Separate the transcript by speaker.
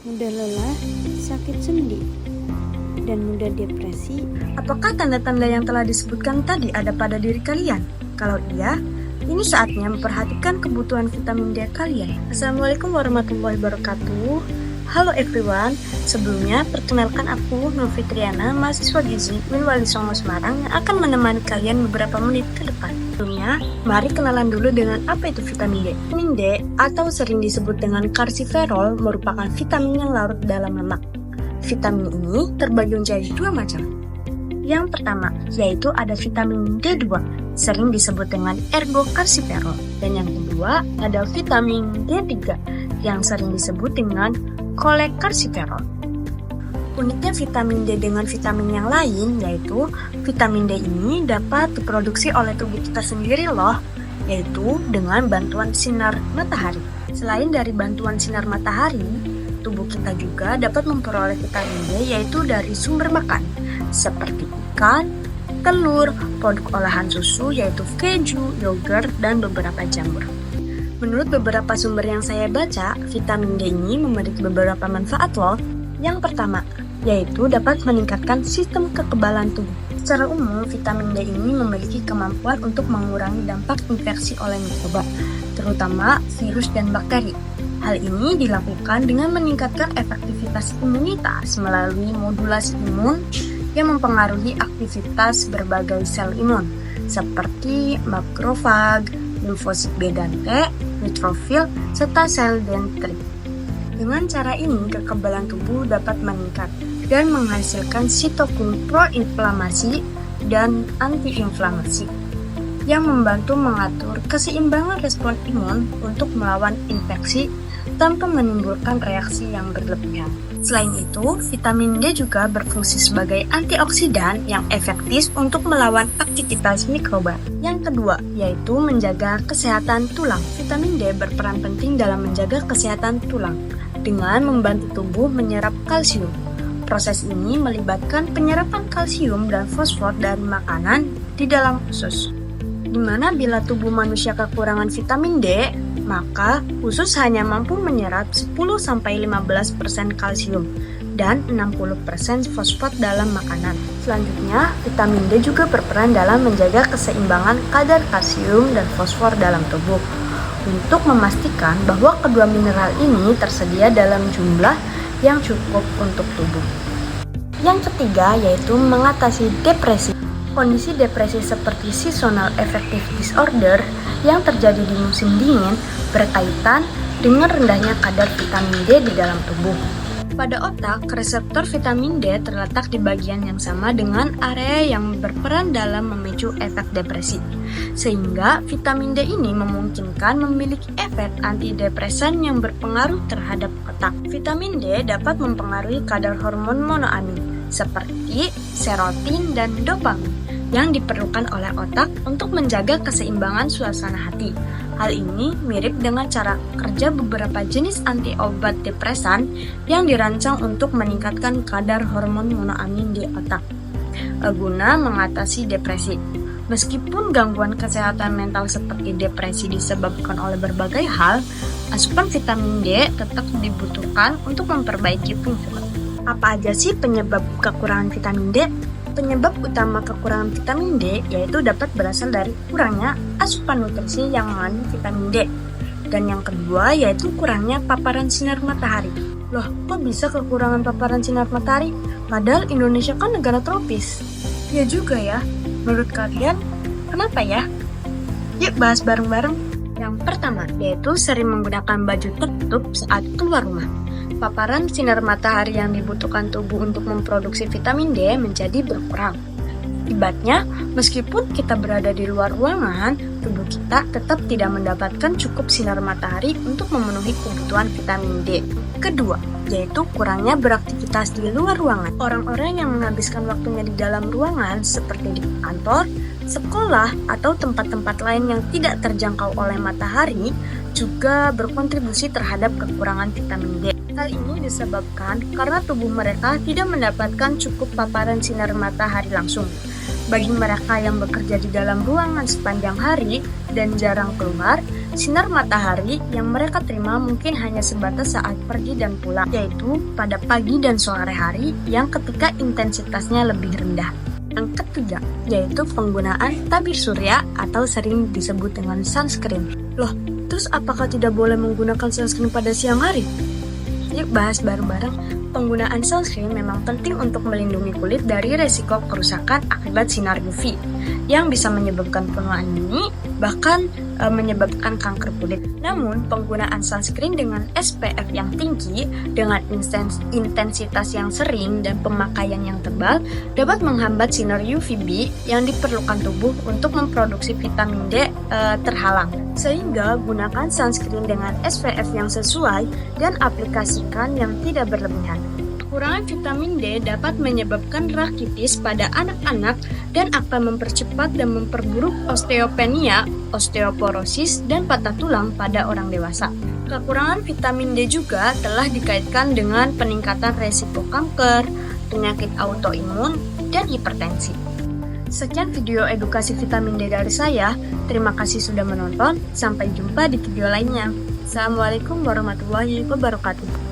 Speaker 1: mudah lelah, sakit sendi, dan mudah depresi.
Speaker 2: Apakah tanda-tanda yang telah disebutkan tadi ada pada diri kalian? Kalau iya, ini saatnya memperhatikan kebutuhan vitamin D kalian. Assalamualaikum warahmatullahi wabarakatuh. Halo everyone, sebelumnya perkenalkan aku Nur Fitriana, mahasiswa Gizi Wali Songo Semarang yang akan menemani kalian beberapa menit ke depan. Sebelumnya, mari kenalan dulu dengan apa itu vitamin D. Vitamin D atau sering disebut dengan karsiferol merupakan vitamin yang larut dalam lemak. Vitamin ini terbagi menjadi dua macam. Yang pertama, yaitu ada vitamin D2, sering disebut dengan ergokarsiferol. Dan yang kedua, ada vitamin D3, yang sering disebut dengan kolekarsiferol. Uniknya vitamin D dengan vitamin yang lain, yaitu vitamin D ini dapat diproduksi oleh tubuh kita sendiri loh, yaitu dengan bantuan sinar matahari. Selain dari bantuan sinar matahari, tubuh kita juga dapat memperoleh vitamin D yaitu dari sumber makan, seperti ikan, telur, produk olahan susu yaitu keju, yogurt, dan beberapa jamur. Menurut beberapa sumber yang saya baca, vitamin D ini memiliki beberapa manfaat loh. Yang pertama, yaitu dapat meningkatkan sistem kekebalan tubuh. Secara umum, vitamin D ini memiliki kemampuan untuk mengurangi dampak infeksi oleh mikroba, terutama virus dan bakteri. Hal ini dilakukan dengan meningkatkan efektivitas imunitas melalui modulasi imun yang mempengaruhi aktivitas berbagai sel imun, seperti makrofag, limfosit B dan T, neutrofil, serta sel dendrit. Dengan cara ini, kekebalan tubuh dapat meningkat dan menghasilkan sitokin proinflamasi dan antiinflamasi yang membantu mengatur keseimbangan respon imun untuk melawan infeksi tanpa menimbulkan reaksi yang berlebihan. Selain itu, vitamin D juga berfungsi sebagai antioksidan yang efektif untuk melawan aktivitas mikroba. Yang kedua, yaitu menjaga kesehatan tulang. Vitamin D berperan penting dalam menjaga kesehatan tulang dengan membantu tubuh menyerap kalsium. Proses ini melibatkan penyerapan kalsium dan fosfor dari makanan di dalam usus. Dimana bila tubuh manusia kekurangan vitamin D, maka usus hanya mampu menyerap 10-15% kalsium dan 60% fosfat dalam makanan. Selanjutnya, vitamin D juga berperan dalam menjaga keseimbangan kadar kalsium dan fosfor dalam tubuh untuk memastikan bahwa kedua mineral ini tersedia dalam jumlah yang cukup untuk tubuh. Yang ketiga yaitu mengatasi depresi. Kondisi depresi seperti seasonal affective disorder yang terjadi di musim dingin berkaitan dengan rendahnya kadar vitamin D di dalam tubuh. Pada otak, reseptor vitamin D terletak di bagian yang sama dengan area yang berperan dalam memicu efek depresi. Sehingga vitamin D ini memungkinkan memiliki efek antidepresan yang berpengaruh terhadap otak. Vitamin D dapat mempengaruhi kadar hormon monoamin seperti serotin dan dopamin yang diperlukan oleh otak untuk menjaga keseimbangan suasana hati. Hal ini mirip dengan cara kerja beberapa jenis anti-obat depresan yang dirancang untuk meningkatkan kadar hormon monoamin di otak, guna mengatasi depresi. Meskipun gangguan kesehatan mental seperti depresi disebabkan oleh berbagai hal, asupan vitamin D tetap dibutuhkan untuk memperbaiki fungsi. Apa aja sih penyebab kekurangan vitamin D? Penyebab utama kekurangan vitamin D yaitu dapat berasal dari kurangnya asupan nutrisi yang mengandung vitamin D. Dan yang kedua yaitu kurangnya paparan sinar matahari. Loh, kok bisa kekurangan paparan sinar matahari? Padahal Indonesia kan negara tropis. Ya juga ya, menurut kalian kenapa ya? Yuk bahas bareng-bareng. Yang pertama yaitu sering menggunakan baju tertutup saat keluar rumah. Paparan sinar matahari yang dibutuhkan tubuh untuk memproduksi vitamin D menjadi berkurang. Akibatnya, meskipun kita berada di luar ruangan, tubuh kita tetap tidak mendapatkan cukup sinar matahari untuk memenuhi kebutuhan vitamin D. Kedua, yaitu kurangnya beraktivitas di luar ruangan. Orang-orang yang menghabiskan waktunya di dalam ruangan seperti di kantor, sekolah, atau tempat-tempat lain yang tidak terjangkau oleh matahari juga berkontribusi terhadap kekurangan vitamin D. Hal ini disebabkan karena tubuh mereka tidak mendapatkan cukup paparan sinar matahari langsung. Bagi mereka yang bekerja di dalam ruangan sepanjang hari dan jarang keluar, Sinar matahari yang mereka terima mungkin hanya sebatas saat pergi dan pulang, yaitu pada pagi dan sore hari yang ketika intensitasnya lebih rendah. Yang ketiga, yaitu penggunaan tabir surya atau sering disebut dengan sunscreen. Loh, terus apakah tidak boleh menggunakan sunscreen pada siang hari? Yuk bahas bareng-bareng. Penggunaan sunscreen memang penting untuk melindungi kulit dari resiko kerusakan akibat sinar UV yang bisa menyebabkan penuaan dini, bahkan menyebabkan kanker kulit. Namun, penggunaan sunscreen dengan SPF yang tinggi, dengan intensitas yang sering dan pemakaian yang tebal dapat menghambat sinar UVB yang diperlukan tubuh untuk memproduksi vitamin D terhalang. Sehingga gunakan sunscreen dengan SPF yang sesuai dan aplikasikan yang tidak berlebihan. Kekurangan vitamin D dapat menyebabkan rakitis pada anak-anak dan akan mempercepat dan memperburuk osteopenia, osteoporosis, dan patah tulang pada orang dewasa. Kekurangan vitamin D juga telah dikaitkan dengan peningkatan resiko kanker, penyakit autoimun, dan hipertensi. Sekian video edukasi vitamin D dari saya. Terima kasih sudah menonton. Sampai jumpa di video lainnya. Assalamualaikum warahmatullahi wabarakatuh.